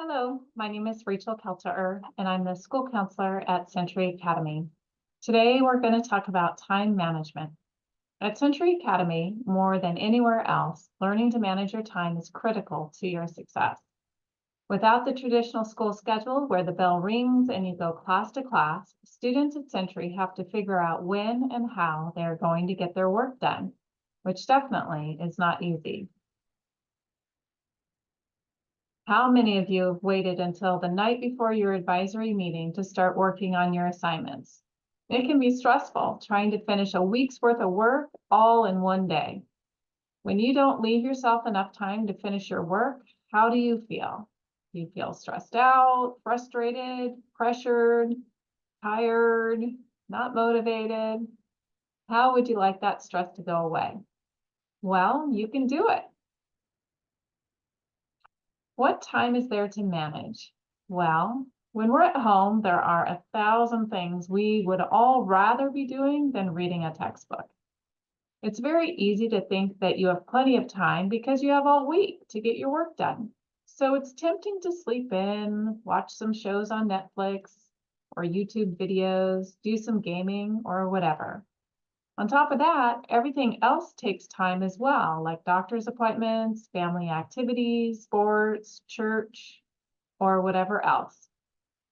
Hello, my name is Rachel Kelter, and I'm the school counselor at Century Academy. Today, we're going to talk about time management. At Century Academy, more than anywhere else, learning to manage your time is critical to your success. Without the traditional school schedule where the bell rings and you go class to class, students at Century have to figure out when and how they're going to get their work done, which definitely is not easy. How many of you have waited until the night before your advisory meeting to start working on your assignments? It can be stressful trying to finish a week's worth of work all in one day. When you don't leave yourself enough time to finish your work, how do you feel? Do you feel stressed out, frustrated, pressured, tired, not motivated? How would you like that stress to go away? Well, you can do it. What time is there to manage? Well, when we're at home, there are 1,000 things we would all rather be doing than reading a textbook. It's very easy to think that you have plenty of time because you have all week to get your work done. So it's tempting to sleep in, watch some shows on Netflix or YouTube videos, do some gaming or whatever. On top of that, everything else takes time as well, like doctor's appointments, family activities, sports, church, or whatever else.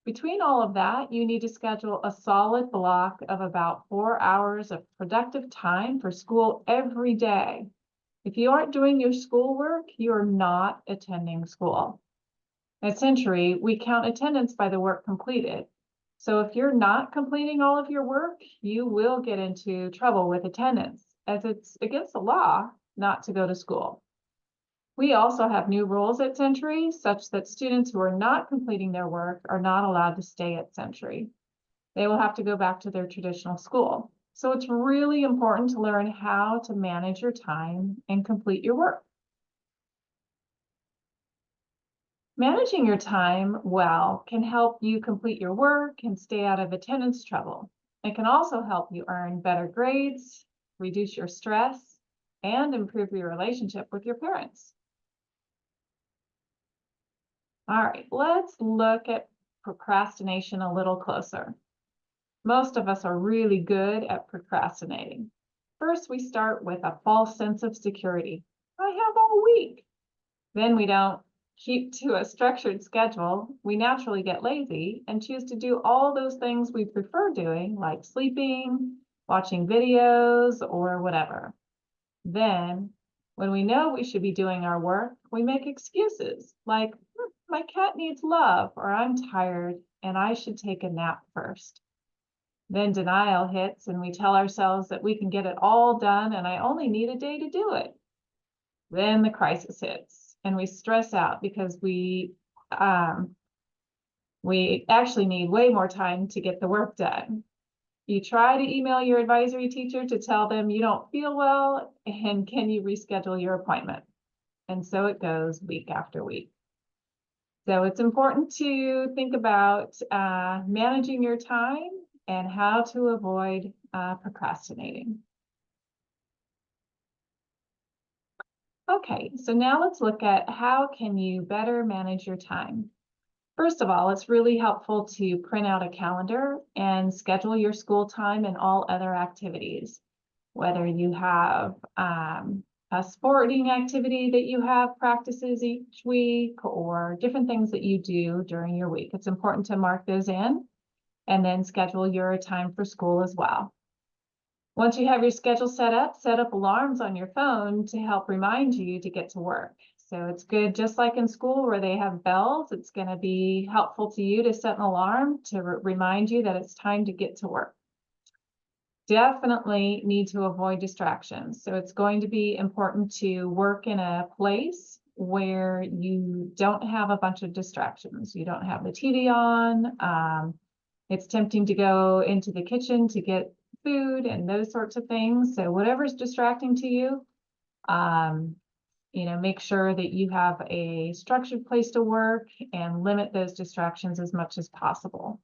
Between all of that, you need to schedule a solid block of about 4 hours of productive time for school every day. If you aren't doing your schoolwork, you are not attending school. At Century, we count attendance by the work completed. So if you're not completing all of your work, you will get into trouble with attendance, as it's against the law not to go to school. We also have new rules at Century, such that students who are not completing their work are not allowed to stay at Century. They will have to go back to their traditional school. So it's really important to learn how to manage your time and complete your work. Managing your time well can help you complete your work and stay out of attendance trouble. It can also help you earn better grades, reduce your stress, and improve your relationship with your parents. All right, let's look at procrastination a little closer. Most of us are really good at procrastinating. First, we start with a false sense of security. I have all week. Then we don't keep to a structured schedule. We naturally get lazy and choose to do all those things we prefer doing, like sleeping, watching videos, or whatever. Then, when we know we should be doing our work, we make excuses like, my cat needs love, or I'm tired and I should take a nap first. Then denial hits and we tell ourselves that we can get it all done and I only need a day to do it. Then the crisis hits and we stress out because we actually need way more time to get the work done. You try to email your advisory teacher to tell them you don't feel well and can you reschedule your appointment? And so it goes week after week. So it's important to think about managing your time and how to avoid procrastinating. Okay, so now let's look at how can you better manage your time. First of all, it's really helpful to print out a calendar and schedule your school time and all other activities. Whether you have a sporting activity that you have practices each week or different things that you do during your week. It's important to mark those in and then schedule your time for school as well. Once you have your schedule set up alarms on your phone to help remind you to get to work. So it's good, just like in school where they have bells, it's going to be helpful to you to set an alarm to remind you that it's time to get to work. Definitely need to avoid distractions. So it's going to be important to work in a place where you don't have a bunch of distractions. You don't have the TV on. It's tempting to go into the kitchen to get food and those sorts of things. So whatever's distracting to you, make sure that you have a structured place to work and limit those distractions as much as possible.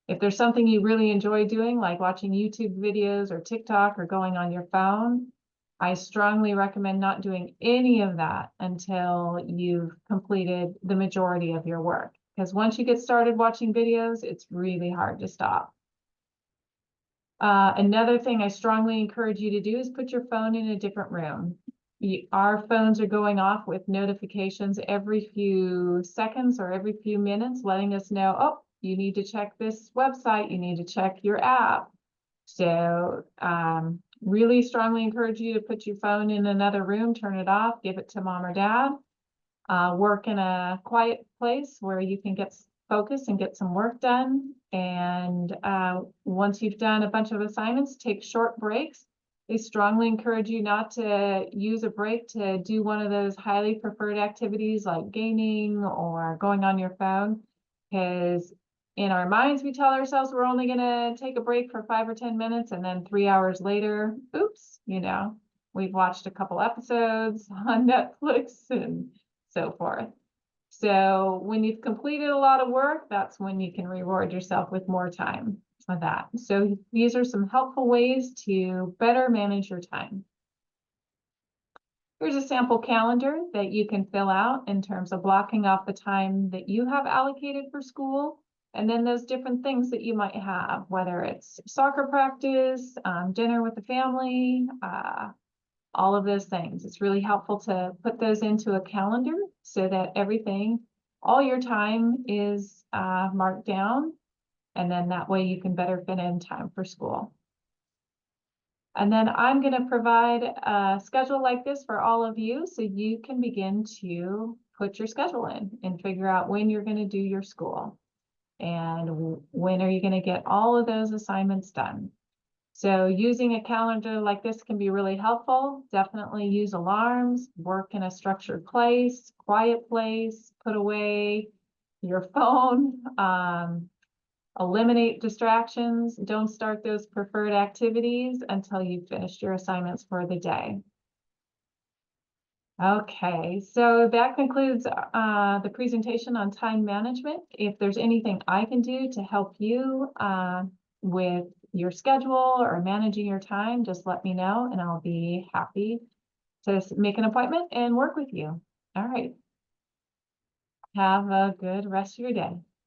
If there's something you really enjoy doing, like watching YouTube videos or TikTok or going on your phone, I strongly recommend not doing any of that until you've completed the majority of your work. Because once you get started watching videos, it's really hard to stop. Another thing I strongly encourage you to do is put your phone in a different room. Our phones are going off with notifications every few seconds or every few minutes, letting us know, oh, you need to check this website, you need to check your app. So really strongly encourage you to put your phone in another room, turn it off, give it to mom or dad. Work in a quiet place where you can get focused and get some work done. And once you've done a bunch of assignments, take short breaks. They strongly encourage you not to use a break to do one of those highly preferred activities like gaming or going on your phone, because in our minds, we tell ourselves we're only going to take a break for 5 or 10 minutes, and then 3 hours later, oops, we've watched a couple episodes on Netflix and so forth. So when you've completed a lot of work, that's when you can reward yourself with more time for that. So these are some helpful ways to better manage your time. Here's a sample calendar that you can fill out in terms of blocking off the time that you have allocated for school, and then those different things that you might have, whether it's soccer practice, dinner with the family, all of those things. It's really helpful to put those into a calendar so that everything, all your time is marked down, and then that way you can better fit in time for school. And then I'm going to provide a schedule like this for all of you so you can begin to put your schedule in and figure out when you're going to do your school and when are you going to get all of those assignments done. So using a calendar like this can be really helpful. Definitely use alarms, work in a structured place, quiet place, put away your phone, eliminate distractions. Don't start those preferred activities until you've finished your assignments for the day. Okay, so that concludes the presentation on time management. If there's anything I can do to help you with your schedule or managing your time, just let me know and I'll be happy to make an appointment and work with you. All right. Have a good rest of your day.